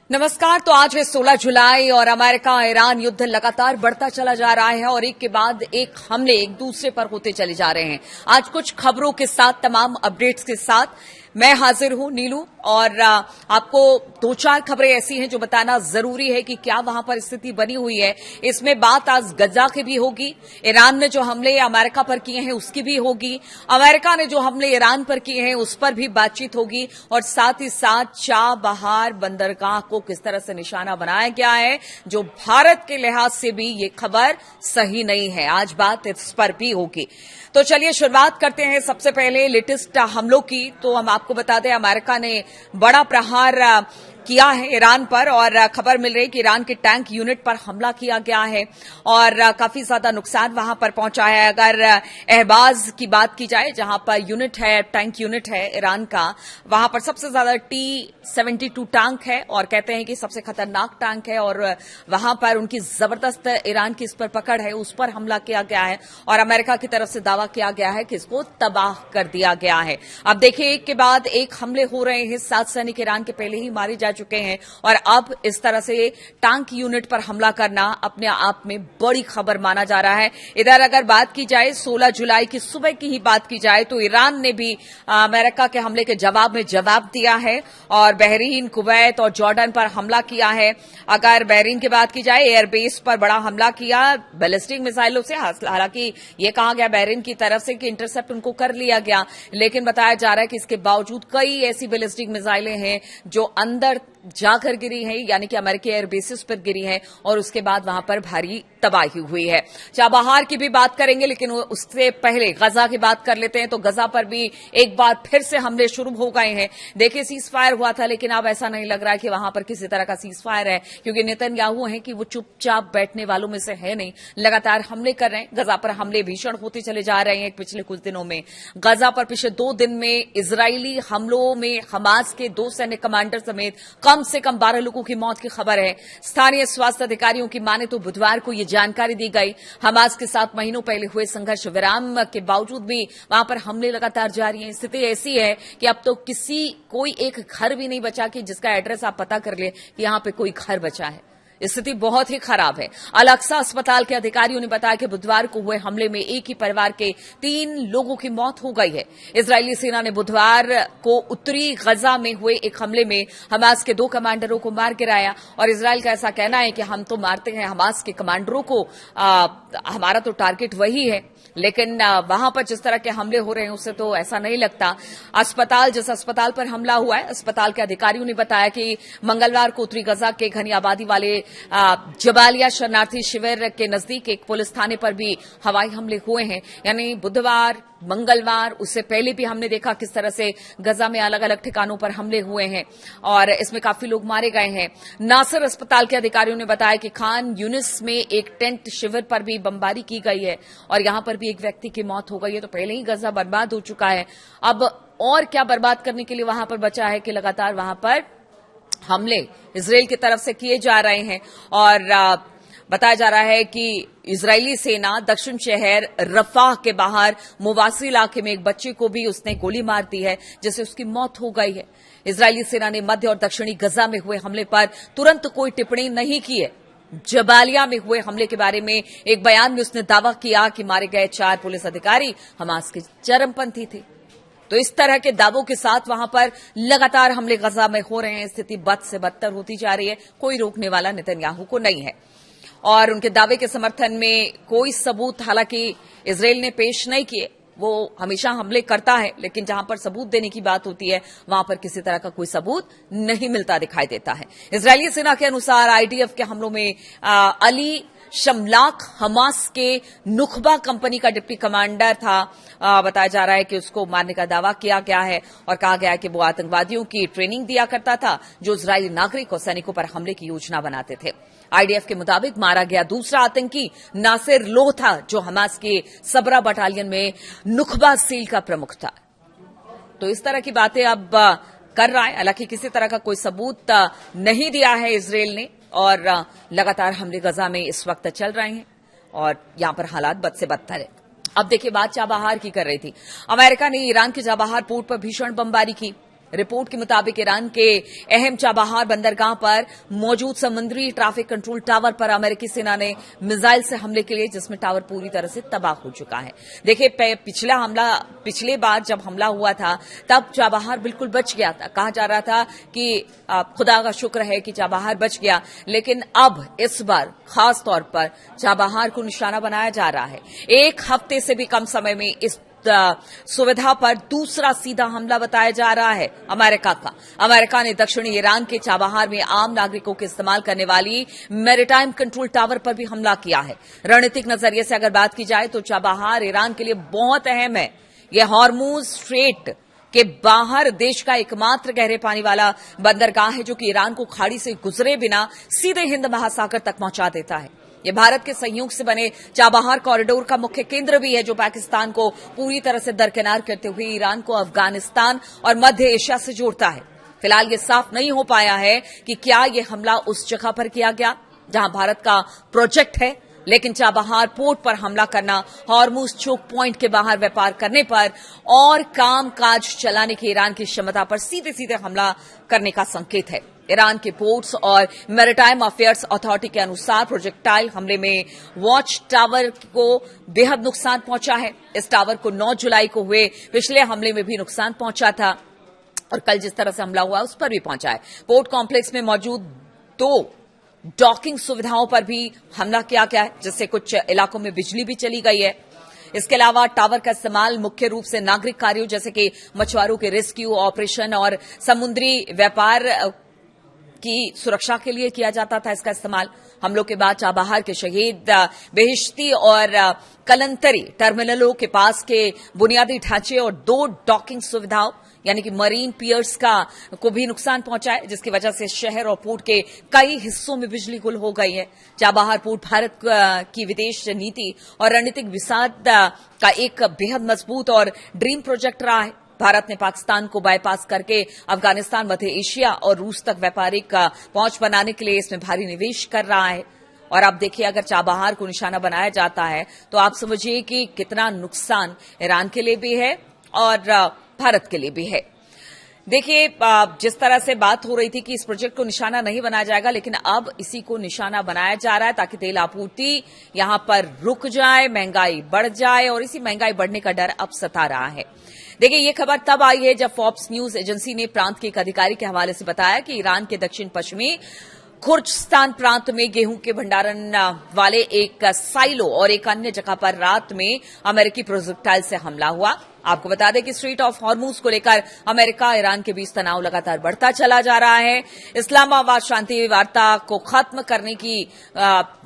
नमस्कार। तो आज है 16 जुलाई और अमेरिका ईरान युद्ध लगातार बढ़ता चला जा रहा है और एक के बाद एक हमले एक दूसरे पर होते चले जा रहे हैं। आज कुछ खबरों के साथ, तमाम अपडेट्स के साथ मैं हाजिर हूं नीलू, और आपको दो चार खबरें ऐसी हैं जो बताना जरूरी है कि क्या वहां पर स्थिति बनी हुई है। इसमें बात आज गजा की भी होगी, ईरान ने जो हमले अमेरिका पर किए हैं उसकी भी होगी, अमेरिका ने जो हमले ईरान पर किए हैं उस पर भी बातचीत होगी, और साथ ही साथ चाबहार बंदरगाह को किस तरह से निशाना बनाया गया है, जो भारत के लिहाज से भी ये खबर सही नहीं है। आज बात इस पर भी होगी। तो चलिए शुरुआत करते हैं सबसे पहले लेटेस्ट हमलों की। तो हम आपको बता दें, अमेरिका ने बड़ा प्रहार किया है ईरान पर, और खबर मिल रही है कि ईरान के टैंक यूनिट पर हमला किया गया है और काफी ज्यादा नुकसान वहां पर पहुंचा है। अगर अहबाज की बात की जाए, जहां पर यूनिट है, टैंक यूनिट है ईरान का, वहां पर सबसे ज्यादा T-72 टैंक है और कहते हैं कि सबसे खतरनाक टैंक है, और वहां पर उनकी जबरदस्त ईरान की इस पर पकड़ है, उस पर हमला किया गया है और अमेरिका की तरफ से दावा किया गया है कि इसको तबाह कर दिया गया है। अब देखिए, एक के बाद एक हमले हो रहे हैं। 7 सैनिक ईरान के पहले ही मारे जा चुके हैं और अब इस तरह से टैंक यूनिट पर हमला करना अपने आप में बड़ी खबर माना जा रहा है। इधर अगर बात की जाए 16 जुलाई की सुबह की ही बात की जाए, तो ईरान ने भी अमेरिका के हमले के जवाब में जवाब दिया है और बहरीन, कुवैत और जॉर्डन पर हमला किया है। अगर बहरीन की बात की जाए, एयरबेस पर बड़ा हमला किया बैलिस्टिक मिसाइलों से। हालांकि यह कहा गया बहरीन की तरफ से कि इंटरसेप्ट उनको कर लिया गया, लेकिन बताया जा रहा है कि इसके बावजूद कई ऐसी बैलिस्टिक मिसाइलें हैं जो अंदर जाकर गिरी है, यानी कि अमेरिकी एयरबेसिस पर गिरी है और उसके बाद वहां पर भारी तबाही हुई है। चाबहार की भी बात करेंगे, लेकिन उससे पहले गजा की बात कर लेते हैं। तो गजा पर भी एक बार फिर से हमले शुरू हो गए हैं। देखिए, सीज फायर हुआ था, लेकिन अब ऐसा नहीं लग रहा है कि वहां पर किसी तरह का सीज फायर है, क्योंकि नेतन्याहू है कि वो चुपचाप बैठने वालों में से है नहीं, लगातार हमले कर रहे हैं। गजा पर हमले भीषण होते चले जा रहे हैं पिछले कुछ दिनों में। गजा पर पिछले 2 दिन में इजरायली हमलों में हमास के 2 सैन्य कमांडर समेत कम से कम 12 लोगों की मौत की खबर है। स्थानीय स्वास्थ्य अधिकारियों की माने तो बुधवार को यह जानकारी दी गई। हमास के साथ महीनों पहले हुए संघर्ष विराम के बावजूद भी वहां पर हमले लगातार जारी हैं। स्थिति ऐसी है कि अब तो कोई एक घर भी नहीं बचा कि जिसका एड्रेस आप पता कर ले कि यहां पे कोई घर बचा है। स्थिति बहुत ही खराब है। अल-अक्सा अस्पताल के अधिकारियों ने बताया कि बुधवार को हुए हमले में एक ही परिवार के 3 लोगों की मौत हो गई है। इजरायली सेना ने बुधवार को उत्तरी गजा में हुए एक हमले में हमास के 2 कमांडरों को मार गिराया, और इजरायल का ऐसा कहना है कि हम तो मारते हैं हमास के कमांडरों को, हमारा तो टारगेट वही है। लेकिन वहां पर जिस तरह के हमले हो रहे हैं उससे तो ऐसा नहीं लगता। जिस अस्पताल पर हमला हुआ है, अस्पताल के अधिकारियों ने बताया कि मंगलवार को उत्तरी गजा के घनी आबादी वाले जबालिया शरणार्थी शिविर के नजदीक एक पुलिस थाने पर भी हवाई हमले हुए हैं। यानी बुधवार, मंगलवार, उससे पहले भी हमने देखा किस तरह से गजा में अलग अलग ठिकानों पर हमले हुए हैं और इसमें काफी लोग मारे गए हैं। नासिर अस्पताल के अधिकारियों ने बताया कि खान यूनिस में एक टेंट शिविर पर भी बमबारी की गई है और यहां पर भी एक व्यक्ति की मौत हो गई है। तो पहले ही गजा बर्बाद हो चुका है, अब और क्या बर्बाद करने के लिए वहां पर बचा है कि लगातार वहां पर हमले इजरायल की तरफ से किए जा रहे हैं। और बताया जा रहा है कि इजरायली सेना दक्षिण शहर रफाह के बाहर मुवासी इलाके में एक बच्चे को भी उसने गोली मार दी है, जिससे उसकी मौत हो गई है। इजरायली सेना ने मध्य और दक्षिणी गजा में हुए हमले पर तुरंत कोई टिप्पणी नहीं की है। जबालिया में हुए हमले के बारे में एक बयान में उसने दावा किया कि मारे गए 4 पुलिस अधिकारी हमास के चरमपंथी थे। तो इस तरह के दावों के साथ वहां पर लगातार हमले गजा में हो रहे हैं। स्थिति बद से बदतर होती जा रही है, कोई रोकने वाला नेतन्याहू को नहीं है और उनके दावे के समर्थन में कोई सबूत हालांकि इजरायल ने पेश नहीं किए। वो हमेशा हमले करता है, लेकिन जहां पर सबूत देने की बात होती है वहां पर किसी तरह का कोई सबूत नहीं मिलता दिखाई देता है। इजरायली सेना के अनुसार आईडीएफ के हमलों में अली शमलाक हमास के नुखबा कंपनी का डिप्टी कमांडर था। बताया जा रहा है कि उसको मारने का दावा किया गया है और कहा गया है कि वो आतंकवादियों की ट्रेनिंग दिया करता था जो इजरायली नागरिक और सैनिकों पर हमले की योजना बनाते थे। आईडीएफ के मुताबिक मारा गया दूसरा आतंकी नासिर लोह था, जो हमास के सबरा बटालियन में नुखबा सील का प्रमुख था। तो इस तरह की बातें अब कर रहा है। हालांकि किसी तरह का कोई सबूत नहीं दिया है इजरायल ने और लगातार हमले गजा में इस वक्त चल रहे हैं और यहां पर हालात बद से बदतर है। अब देखिए, बात चाबहार की कर रही थी। अमेरिका ने ईरान के चाबहार पोर्ट पर भीषण बमबारी की। रिपोर्ट के मुताबिक ईरान के अहम चाबहार बंदरगाह पर मौजूद समुद्री ट्रैफिक कंट्रोल टावर पर अमेरिकी सेना ने मिसाइल से हमले के लिए, जिसमें टावर पूरी तरह से तबाह हो चुका है। देखिए, पिछले बार जब हमला हुआ था तब चाबहार बिल्कुल बच गया था। कहा जा रहा था कि खुदा का शुक्र है कि चाबहार बच गया, लेकिन अब इस बार खास तौर पर चाबहार को निशाना बनाया जा रहा है। एक हफ्ते से भी कम समय में इस सुविधा पर दूसरा सीधा हमला बताया जा रहा है अमेरिका का। अमेरिका ने दक्षिणी ईरान के चाबहार में आम नागरिकों के इस्तेमाल करने वाली मैरीटाइम कंट्रोल टावर पर भी हमला किया है। रणनीतिक नजरिए से अगर बात की जाए तो चाबहार ईरान के लिए बहुत अहम है। यह हॉर्मुज स्ट्रेट के बाहर देश का एकमात्र गहरे पानी वाला बंदरगाह है, जो कि ईरान को खाड़ी से गुजरे बिना सीधे हिंद महासागर तक पहुंचा देता है। यह भारत के सहयोग से बने चाबहार कॉरिडोर का मुख्य केंद्र भी है, जो पाकिस्तान को पूरी तरह से दरकिनार करते हुए ईरान को अफगानिस्तान और मध्य एशिया से जोड़ता है। फिलहाल यह साफ नहीं हो पाया है कि क्या यह हमला उस जगह पर किया गया जहां भारत का प्रोजेक्ट है, लेकिन चाबहार पोर्ट पर हमला करना हॉर्मुज चोक पॉइंट के बाहर व्यापार करने पर और काम काज चलाने की ईरान की क्षमता पर सीधे सीधे हमला करने का संकेत है। ईरान के पोर्ट्स और मैरीटाइम अफेयर्स अथॉरिटी के अनुसार प्रोजेक्टाइल हमले में वॉच टावर को बेहद नुकसान पहुंचा है। इस टावर को 9 जुलाई को हुए पिछले हमले में भी नुकसान पहुंचा था और कल जिस तरह से हमला हुआ उस पर भी पहुंचा है। पोर्ट कॉम्प्लेक्स में मौजूद 2 डॉकिंग सुविधाओं पर भी हमला किया गया है, जिससे कुछ इलाकों में बिजली भी चली गई है। इसके अलावा टावर का इस्तेमाल मुख्य रूप से नागरिक कार्यों जैसे कि मछुआरों के रेस्क्यू ऑपरेशन और समुद्री व्यापार की सुरक्षा के लिए किया जाता था। इसका इस्तेमाल हमलों के बाद चाबहार के शहीद बेहिश्ती और कलंतरी टर्मिनलों के पास के बुनियादी ढांचे और 2 डॉकिंग सुविधाओं यानी कि मरीन पियर्स को भी नुकसान पहुंचा है, जिसकी वजह से शहर और पोर्ट के कई हिस्सों में बिजली गुल हो गई है। चाबहार पोर्ट भारत की विदेश नीति और रणनीतिक विसाध का एक बेहद मजबूत और ड्रीम प्रोजेक्ट रहा है। भारत ने पाकिस्तान को बाईपास करके अफगानिस्तान, मध्य एशिया और रूस तक व्यापारिक पहुंच बनाने के लिए इसमें भारी निवेश कर रहा है। और अब देखिए, अगर चाबहार को निशाना बनाया जाता है तो आप समझिए कि कितना नुकसान ईरान के लिए भी है और भारत के लिए भी है। देखिए, जिस तरह से बात हो रही थी कि इस प्रोजेक्ट को निशाना नहीं बनाया जाएगा, लेकिन अब इसी को निशाना बनाया जा रहा है ताकि तेल आपूर्ति यहां पर रुक जाए, महंगाई बढ़ जाए और इसी महंगाई बढ़ने का डर अब सता रहा है। देखिए, ये खबर तब आई है जब फॉक्स न्यूज एजेंसी ने प्रांत के एक अधिकारी के हवाले से बताया कि ईरान के दक्षिण पश्चिमी खुर्जिस्तान प्रांत में गेहूं के भंडारण वाले एक साइलो और एक अन्य जगह पर रात में अमेरिकी प्रोजेक्टाइल से हमला हुआ। आपको बता दें कि स्ट्रेट ऑफ हॉर्मुज को लेकर अमेरिका ईरान के बीच तनाव लगातार बढ़ता चला जा रहा है। इस्लामाबाद शांति वार्ता को खत्म करने की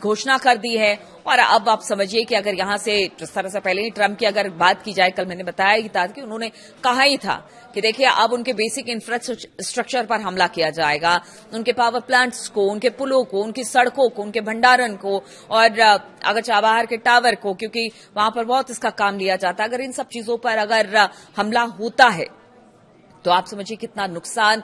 घोषणा कर दी है और अब आप समझिए कि अगर यहां से जिस तरह से पहले ही ट्रंप की अगर बात की जाए, कल मैंने बताया ही था कि उन्होंने कहा ही था कि देखिए अब उनके बेसिक इंफ्रास्ट्रक्चर पर हमला किया जाएगा, उनके पावर प्लांट्स को, उनके पुलों को, उनकी सड़कों को, उनके भंडारण को और अगर चाबहार के टावर को, क्योंकि वहां पर बहुत इसका काम लिया जाता है। अगर इन सब चीजों पर अगर हमला होता है तो आप समझिए कितना नुकसान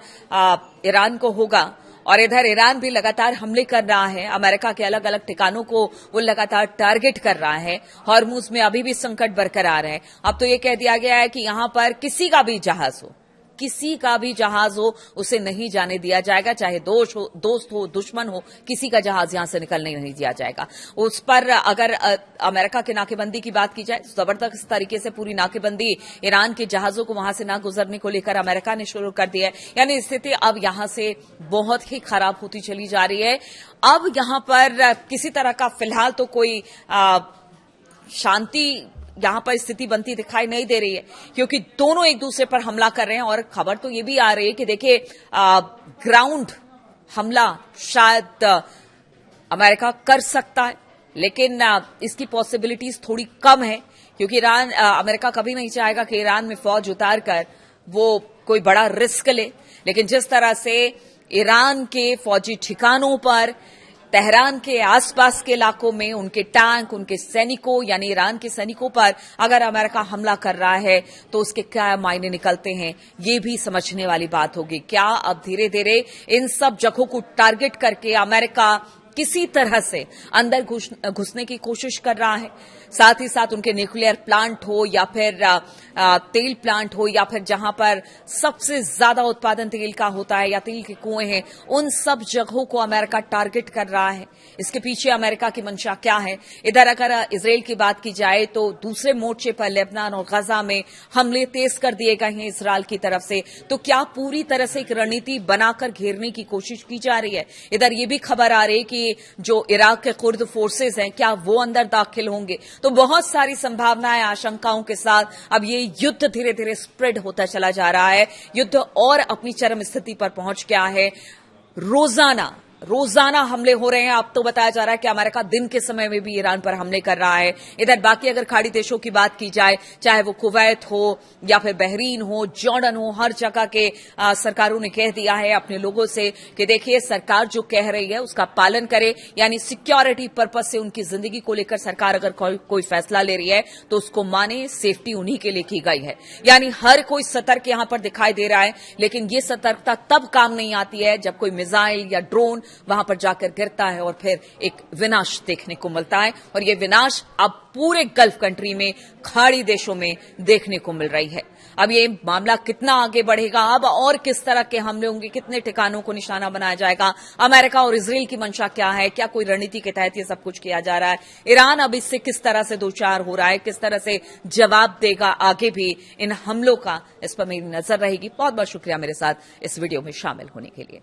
ईरान को होगा। और इधर ईरान भी लगातार हमले कर रहा है, अमेरिका के अलग अलग ठिकानों को वो लगातार टारगेट कर रहा है। हॉर्मुज में अभी भी संकट बरकरार है। अब तो ये कह दिया गया है कि यहां पर किसी का भी जहाज हो उसे नहीं जाने दिया जाएगा, चाहे दोस्त हो दुश्मन हो, किसी का जहाज यहां से निकलने नहीं दिया जाएगा। उस पर अगर अमेरिका के नाकेबंदी की बात की जाए तो जबरदस्त तरीके से पूरी नाकेबंदी ईरान के जहाजों को वहां से न गुजरने को लेकर अमेरिका ने शुरू कर दिया है। यानी स्थिति अब यहां से बहुत ही खराब होती चली जा रही है। अब यहां पर किसी तरह का फिलहाल तो कोई शांति यहां पर स्थिति बनती दिखाई नहीं दे रही है, क्योंकि दोनों एक दूसरे पर हमला कर रहे हैं। और खबर तो ये भी आ रही है कि देखिए ग्राउंड हमला शायद अमेरिका कर सकता है, लेकिन इसकी पॉसिबिलिटीज थोड़ी कम है, क्योंकि अमेरिका कभी नहीं चाहेगा कि ईरान में फौज उतार कर वो कोई बड़ा रिस्क ले। लेकिन जिस तरह से ईरान के फौजी ठिकानों पर, तेहरान के आसपास के इलाकों में उनके टैंक, उनके सैनिकों यानी ईरान के सैनिकों पर अगर अमेरिका हमला कर रहा है तो उसके क्या मायने निकलते हैं, ये भी समझने वाली बात होगी। क्या अब धीरे धीरे इन सब जगहों को टारगेट करके अमेरिका किसी तरह से अंदर घुसने की कोशिश कर रहा है? साथ ही साथ उनके न्यूक्लियर प्लांट हो या फिर तेल प्लांट हो या फिर जहां पर सबसे ज्यादा उत्पादन तेल का होता है या तेल के कुएं हैं, उन सब जगहों को अमेरिका टारगेट कर रहा है। इसके पीछे अमेरिका की मंशा क्या है? इधर अगर इजराइल की बात की जाए तो दूसरे मोर्चे पर लेबनान और गजा में हमले तेज कर दिए गए हैं इजराइल की तरफ से। तो क्या पूरी तरह से एक रणनीति बनाकर घेरने की कोशिश की जा रही है? इधर ये भी खबर आ रही है कि जो इराक के कुर्द फोर्सेज हैं, क्या वो अंदर दाखिल होंगे? तो बहुत सारी संभावनाएं, आशंकाओं के साथ अब ये युद्ध धीरे धीरे स्प्रेड होता चला जा रहा है। युद्ध और अपनी चरम स्थिति पर पहुंच गया है। रोजाना हमले हो रहे हैं। अब तो बताया जा रहा है कि अमेरिका दिन के समय में भी ईरान पर हमले कर रहा है। इधर बाकी अगर खाड़ी देशों की बात की जाए, चाहे वो कुवैत हो या फिर बहरीन हो, जॉर्डन हो, हर जगह के सरकारों ने कह दिया है अपने लोगों से कि देखिए, सरकार जो कह रही है उसका पालन करे। यानी सिक्योरिटी पर्पज से उनकी जिंदगी को लेकर सरकार अगर कोई फैसला ले रही है तो उसको माने, सेफ्टी उन्हीं के लिए की गई है। यानी हर कोई सतर्क यहां पर दिखाई दे रहा है, लेकिन ये सतर्कता तब काम नहीं आती है जब कोई मिसाइल या ड्रोन वहां पर जाकर गिरता है और फिर एक विनाश देखने को मिलता है। और ये विनाश अब पूरे गल्फ कंट्री में, खाड़ी देशों में देखने को मिल रही है। अब ये मामला कितना आगे बढ़ेगा, अब और किस तरह के हमले होंगे, कितने ठिकानों को निशाना बनाया जाएगा, अमेरिका और इजराइल की मंशा क्या है, क्या कोई रणनीति के तहत ये सब कुछ किया जा रहा है, ईरान अब इससे किस तरह से दो चार हो रहा है, किस तरह से जवाब देगा आगे भी इन हमलों का, इस पर मेरी नजर रहेगी। बहुत बहुत शुक्रिया मेरे साथ इस वीडियो में शामिल होने के लिए।